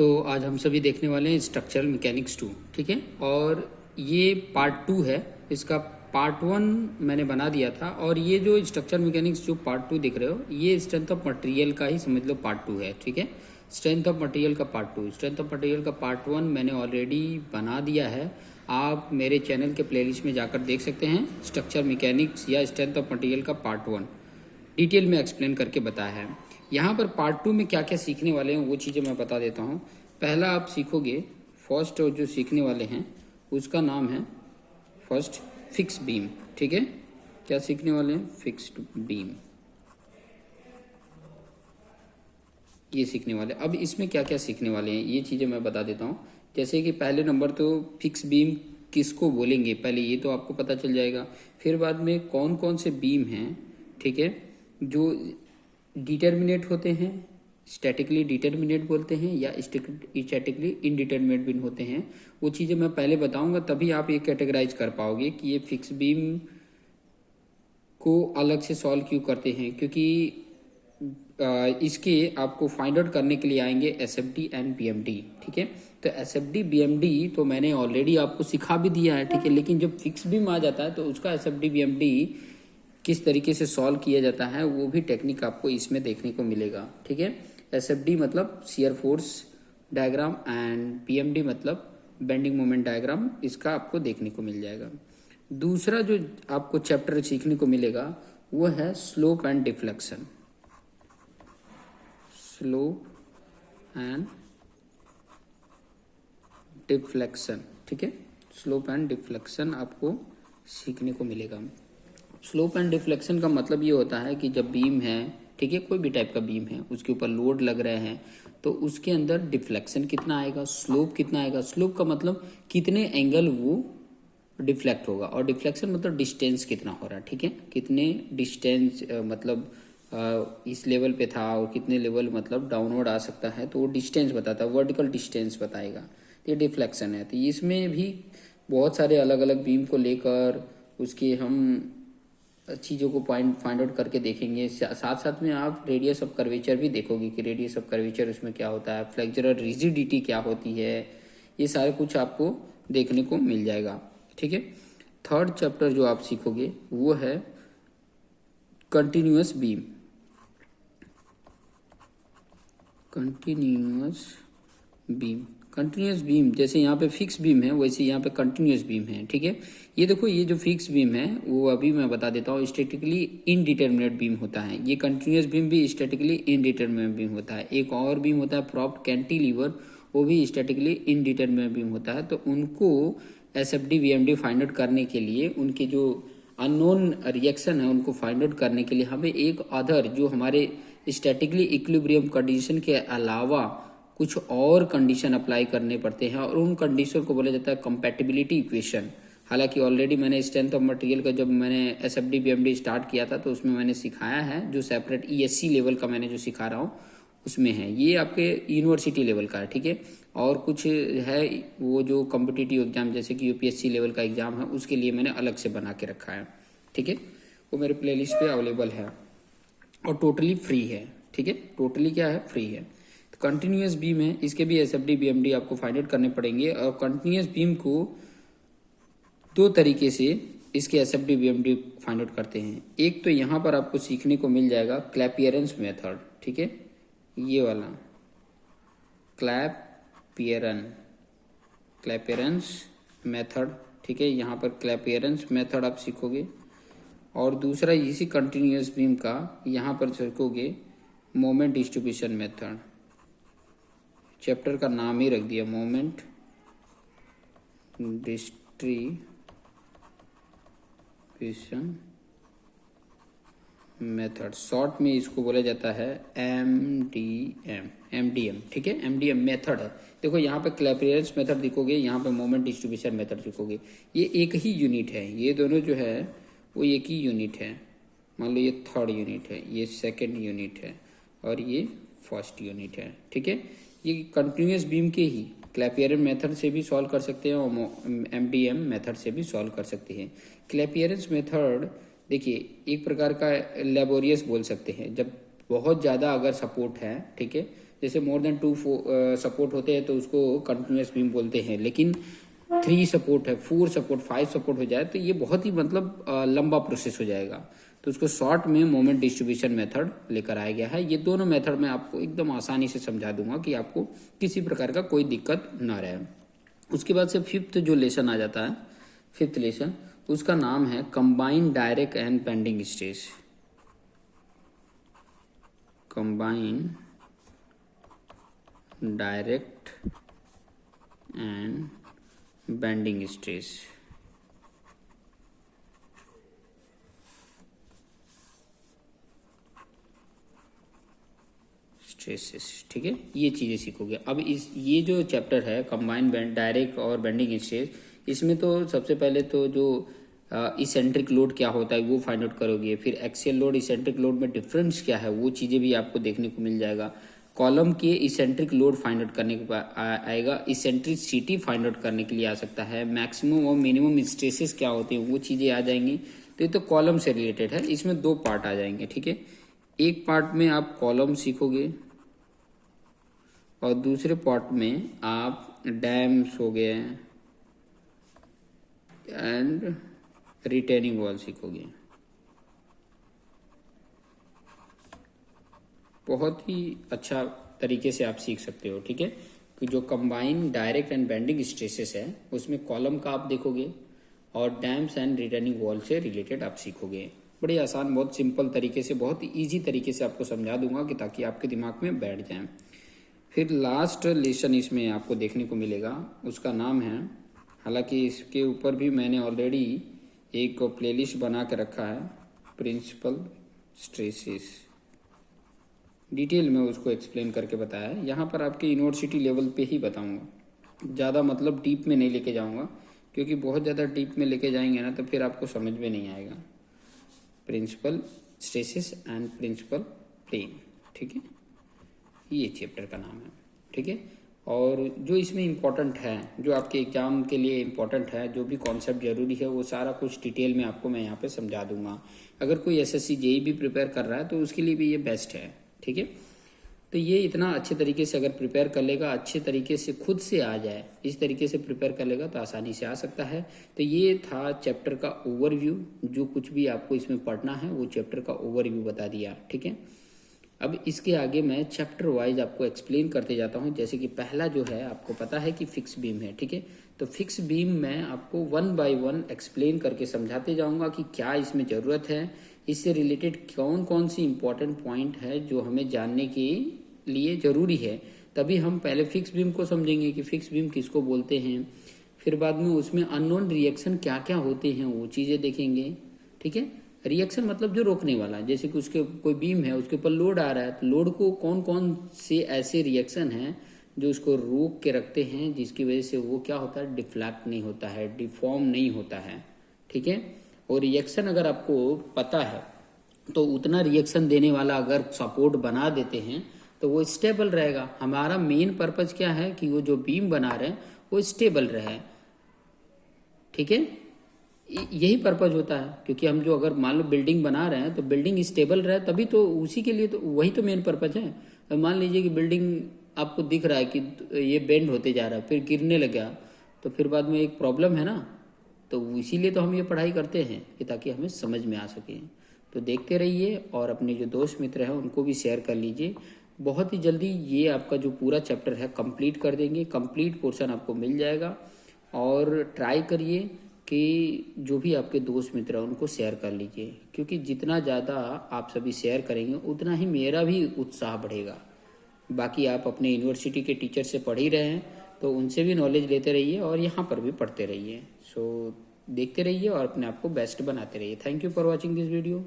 तो आज हम सभी देखने वाले हैं स्ट्रक्चरल मैकेनिक्स 2। ठीक है, और ये पार्ट 2 है। इसका पार्ट 1 मैंने बना दिया था, और ये जो स्ट्रक्चरल मैकेनिक्स जो पार्ट 2 दिख रहे हो, ये स्ट्रेंथ ऑफ मटेरियल का ही समझ लो पार्ट 2 है। ठीक है, स्ट्रेंथ ऑफ मटेरियल का पार्ट 2। स्ट्रेंथ ऑफ मटेरियल का पार्ट 1 मैंने ऑलरेडी बना दिया है। आप मेरे चैनल के प्लेलिस्ट में जाकर देख सकते हैं। स्ट्रक्चर मैकेनिक्स या स्ट्रेंथ ऑफ मटेरियल का पार्ट 1 डिटेल में एक्सप्लेन करके बताया है। यहाँ पर पार्ट 2 में क्या क्या सीखने वाले हैं वो चीज़ें मैं बता देता हूँ। पहला आप सीखोगे, फर्स्ट जो सीखने वाले हैं उसका नाम है फर्स्ट फिक्स बीम। ठीक है, क्या सीखने वाले हैं? फिक्स्ड बीम, ये सीखने वाले। अब इसमें क्या क्या सीखने वाले हैं ये चीज़ें मैं बता देता हूँ। जैसे कि पहले नंबर तो फिक्स बीम किसको बोलेंगे, पहले ये तो आपको पता चल जाएगा। फिर बाद में कौन कौन से बीम हैं, ठीक है, जो डिटर्मिनेट होते हैं, स्टैटिकली डिटर्मिनेट बोलते हैं, या स्टैटिकली इनडिटर्मिनेट बीम होते हैं। वो चीज़ें मैं पहले बताऊंगा, तभी आप ये कैटेगराइज कर पाओगे कि ये फिक्स बीम को अलग से सॉल्व क्यों करते हैं। क्योंकि इसके आपको फाइंड आउट करने के लिए आएंगे एसएफडी एंड बीएमडी। ठीक है, तो एसएफडी बीएमडी तो मैंने ऑलरेडी आपको सिखा भी दिया है। ठीक है, लेकिन जब फिक्स बीम आ जाता है तो उसका एसएफडी बीएमडी किस तरीके से सॉल्व किया जाता है वो भी टेक्निक आपको इसमें देखने को मिलेगा। ठीक है, एसएफडी मतलब shear force diagram and BMD मतलब बेंडिंग मोमेंट डायग्राम, इसका आपको देखने को मिल जाएगा। दूसरा जो आपको चैप्टर सीखने को मिलेगा वो है slope and deflection. Slope and deflection, ठीक है, स्लोप एंड डिफ्लेक्शन आपको सीखने को मिलेगा। स्लोप एंड डिफ्लेक्शन का मतलब ये होता है कि जब बीम है, ठीक है, कोई भी टाइप का बीम है, उसके ऊपर लोड लग रहे हैं तो उसके अंदर डिफ्लेक्शन कितना आएगा, स्लोप कितना आएगा। स्लोप का मतलब कितने एंगल वो डिफ्लेक्ट होगा, और डिफ्लेक्शन मतलब डिस्टेंस कितना हो रहा है। ठीक है, कितने डिस्टेंस मतलब इस लेवल पे था और कितने लेवल मतलब डाउनवर्ड आ सकता है, तो वो डिस्टेंस बताता है, वर्टिकल डिस्टेंस बताएगा। तो ये डिफ्लेक्शन है। तो इसमें भी बहुत सारे अलग अलग बीम को लेकर उसके हम चीज़ों को फाइंड आउट करके देखेंगे। साथ साथ में आप रेडियस ऑफ कर्वेचर भी देखोगे कि रेडियस ऑफ कर्वेचर उसमें क्या होता है, फ्लेक्चरल रिजिडिटी क्या होती है, ये सारे कुछ आपको देखने को मिल जाएगा। ठीक है, थर्ड चैप्टर जो आप सीखोगे वो है continuous beam. Continuous beam, continuous beam जैसे यहाँ पे फिक्स बीम है वैसे यहाँ पे कंटिन्यूअस बीम है। ठीक है, ये देखो, ये जो फिक्स बीम है वो अभी मैं बता देता हूँ, स्टैटिकली इनडिटर्मिनेट बीम होता है। ये कंटिन्यूअस बीम भी स्टैटिकली इनडिटर्मिनेट बीम होता है। एक और बीम होता है प्रॉप्ड कैंटिलीवर, वो भी स्टैटिकली इनडिटर्मिनेट बीम होता है। तो उनको एसएफडी बीएमडी फाइंड आउट करने के लिए, उनके जो अननोन रिएक्शन है उनको फाइंड आउट करने के लिए हमें एक अदर जो हमारे स्टैटिकली इक्विलिब्रियम कंडीशन के अलावा कुछ और कंडीशन अप्लाई करने पड़ते हैं, और उन कंडीशन को बोला जाता है कंपैटिबिलिटी इक्वेशन। हालांकि ऑलरेडी मैंने स्ट्रेंथ ऑफ मटेरियल का जब मैंने एसएफडी बीएमडी स्टार्ट किया था तो उसमें मैंने सिखाया है, जो सेपरेट ईएससी लेवल का मैंने जो सिखा रहा हूँ उसमें है। ये आपके यूनिवर्सिटी लेवल का है। ठीक है, और कुछ है वो जो कॉम्पिटिटिव एग्जाम जैसे कि यूपीएससी लेवल का एग्जाम है उसके लिए मैंने अलग से बना के रखा है। ठीक है, वो मेरे प्लेलिस्ट पे अवेलेबल है और टोटली फ्री है। ठीक है, टोटली क्या है, फ्री है। तो कंटिन्यूअस बीम है, इसके भी एसएफडी बीएमडी आपको फाइंड आउट करने पड़ेंगे। और कंटिन्यूअस बीम को दो तरीके से इसके एसएफडी बीएमडी फाइंड आउट करते हैं। एक तो यहाँ पर आपको सीखने को मिल जाएगा क्लैपियरेंस मेथड। ठीक है, ये वाला क्लैपियरेंस मेथड। ठीक है, यहाँ पर क्लैपियरेंस मेथड आप सीखोगे। और दूसरा इसी कंटिन्यूअस बीम का यहाँ पर सीखोगे मोमेंट डिस्ट्रीब्यूशन मेथड। चैप्टर का नाम ही रख दिया मोमेंट डिस्ट्रीब्यूशन मेथड, शॉर्ट में इसको बोला जाता है एमडीएम। ठीक है, एमडीएम मेथड है। देखो यहाँ पे क्लैपियरेंस मेथड दिखोगे, यहाँ पे मोमेंट डिस्ट्रीब्यूशन मेथड दिखोगे। ये एक ही यूनिट है, ये दोनों जो है वो एक ही यूनिट है। मान लो ये थर्ड यूनिट है, ये सेकेंड यूनिट है, और ये फर्स्ट यूनिट है। ठीक है, ये कंटिन्यूअस बीम के ही क्लैपियरेंस मेथड से भी सॉल्व कर सकते हैं और एमडीएम मेथड से भी सॉल्व कर सकते हैं। क्लैपियरेंस मेथड देखिए एक प्रकार का लेबोरियस बोल सकते हैं, जब बहुत ज़्यादा अगर सपोर्ट है, ठीक है, जैसे मोर देन 2 सपोर्ट होते हैं तो उसको कंटिन्यूस बीम बोलते हैं, लेकिन 3 सपोर्ट है, 4 सपोर्ट, 5 सपोर्ट हो जाए तो ये बहुत ही मतलब लंबा प्रोसेस हो जाएगा। तो उसको शॉर्ट में मोमेंट डिस्ट्रीब्यूशन मेथड लेकर आया गया है। ये दोनों मेथड मैं आपको एकदम आसानी से समझा दूंगा कि आपको किसी प्रकार का कोई दिक्कत ना रहे। उसके बाद से फिफ्थ जो लेसन आ जाता है, फिफ्थ लेसन, उसका नाम है combined direct and bending stress. Combined direct and bending stress. Stresses, ठीक है, ये चीज़ें सीखोगे। अब ये जो चैप्टर है कंबाइंड डायरेक्ट और बेंडिंग स्ट्रेस, इसमें तो सबसे पहले तो जो इसेंट्रिक लोड क्या होता है वो फाइंड आउट करोगे, फिर एक्सियल लोड इसेंट्रिक लोड में डिफरेंस क्या है वो चीज़ें भी आपको देखने को मिल जाएगा। कॉलम के इसेंट्रिक लोड फाइंड आउट करने के बाद आएगा, इसेंट्रिसिटी फाइंड आउट करने के लिए आ सकता है, मैक्सिमम और मिनिमम स्ट्रेसेस क्या होते हैं वो चीज़ें आ जाएंगी। तो ये तो कॉलम से रिलेटेड है, इसमें 2 पार्ट आ जाएंगे, ठीक है। एक पार्ट में आप कॉलम सीखोगे और दूसरे पार्ट में आप डैम्स हो गए एंड रिटेनिंग वॉल सीखोगे। बहुत ही अच्छा तरीके से आप सीख सकते हो, ठीक है। कि जो combine direct and bending stresses है उसमें कॉलम का आप देखोगे और डैम्स एंड रिटेनिंग वॉल से रिलेटेड आप सीखोगे। बड़ी आसान, बहुत सिंपल तरीके से, बहुत ईजी तरीके से आपको समझा दूंगा कि ताकि आपके दिमाग में बैठ जाए। फिर लास्ट लेसन इसमें आपको देखने को मिलेगा, उसका नाम है, हालांकि इसके ऊपर भी मैंने ऑलरेडी एक प्लेलिस्ट बना के रखा है, प्रिंसिपल स्ट्रेसेस। डिटेल में उसको एक्सप्लेन करके बताया है, यहाँ पर आपके यूनिवर्सिटी लेवल पे ही बताऊँगा, ज़्यादा मतलब डीप में नहीं लेके जाऊँगा, क्योंकि बहुत ज़्यादा डीप में लेके जाएंगे ना तो फिर आपको समझ में नहीं आएगा। Principal stresses and principal plane, ठीक है, ये चैप्टर का नाम है, ठीक है। और जो इसमें इम्पोर्टेंट है, जो आपके एग्जाम के लिए इम्पोर्टेंट है, जो भी कॉन्सेप्ट जरूरी है वो सारा कुछ डिटेल में आपको मैं यहाँ पे समझा दूंगा। अगर कोई एसएससी जेई भी प्रिपेयर कर रहा है तो उसके लिए भी ये बेस्ट है, ठीक है। तो ये इतना अच्छे तरीके से अगर प्रिपेयर कर लेगा, अच्छे तरीके से खुद से आ जाए, इस तरीके से प्रिपेयर कर लेगा तो आसानी से आ सकता है। तो ये था चैप्टर का ओवरव्यू, जो कुछ भी आपको इसमें पढ़ना है वो चैप्टर का ओवरव्यू बता दिया, ठीक है। अब इसके आगे मैं चैप्टर वाइज आपको एक्सप्लेन करते जाता हूँ। जैसे कि पहला जो है आपको पता है कि फिक्स बीम है, ठीक है। तो फिक्स बीम मैं आपको 1 बाय 1 एक्सप्लेन करके समझाते जाऊँगा कि क्या इसमें ज़रूरत है, इससे रिलेटेड कौन कौन सी इंपॉर्टेंट पॉइंट है जो हमें जानने के लिए ज़रूरी है। तभी हम पहले फिक्स बीम को समझेंगे कि फिक्स बीम किसको बोलते हैं, फिर बाद में उसमें अननोन रिएक्शन क्या क्या होते हैं वो चीज़ें देखेंगे, ठीक है। रिएक्शन मतलब जो रोकने वाला, जैसे कि उसके कोई बीम है उसके ऊपर लोड आ रहा है तो लोड को कौन कौन से ऐसे रिएक्शन हैं जो उसको रोक के रखते हैं, जिसकी वजह से वो क्या होता है, डिफ्लैक्ट नहीं होता है, डिफॉर्म नहीं होता है, ठीक है। और रिएक्शन अगर आपको पता है तो उतना रिएक्शन देने वाला अगर सपोर्ट बना देते हैं तो वो स्टेबल रहेगा। हमारा मेन पर्पज क्या है कि वो जो बीम बना रहे हैं वो स्टेबल रहे, ठीक है, यही पर्पज होता है। क्योंकि हम जो अगर मान लो बिल्डिंग बना रहे हैं तो बिल्डिंग स्टेबल रहे, तभी तो उसी के लिए तो वही तो मेन पर्पज है। मान लीजिए कि बिल्डिंग आपको दिख रहा है कि ये बेंड होते जा रहा है, फिर गिरने लगा तो फिर बाद में एक प्रॉब्लम है ना। तो इसीलिए तो हम ये पढ़ाई करते हैं कि ताकि हमें समझ में आ सके। तो देखते रहिए और अपने जो दोस्त मित्र हैं उनको भी शेयर कर लीजिए। बहुत ही जल्दी ये आपका जो पूरा चैप्टर है कंप्लीट कर देंगे, कंप्लीट पोर्शन आपको मिल जाएगा। और ट्राई करिए कि जो भी आपके दोस्त मित्र हैं उनको शेयर कर लीजिए, क्योंकि जितना ज़्यादा आप सभी शेयर करेंगे उतना ही मेरा भी उत्साह बढ़ेगा। बाकी आप अपने यूनिवर्सिटी के टीचर से पढ़ ही रहे हैं तो उनसे भी नॉलेज लेते रहिए और यहाँ पर भी पढ़ते रहिए। सो देखते रहिए और अपने आप को बेस्ट बनाते रहिए। Thank you for watching this video.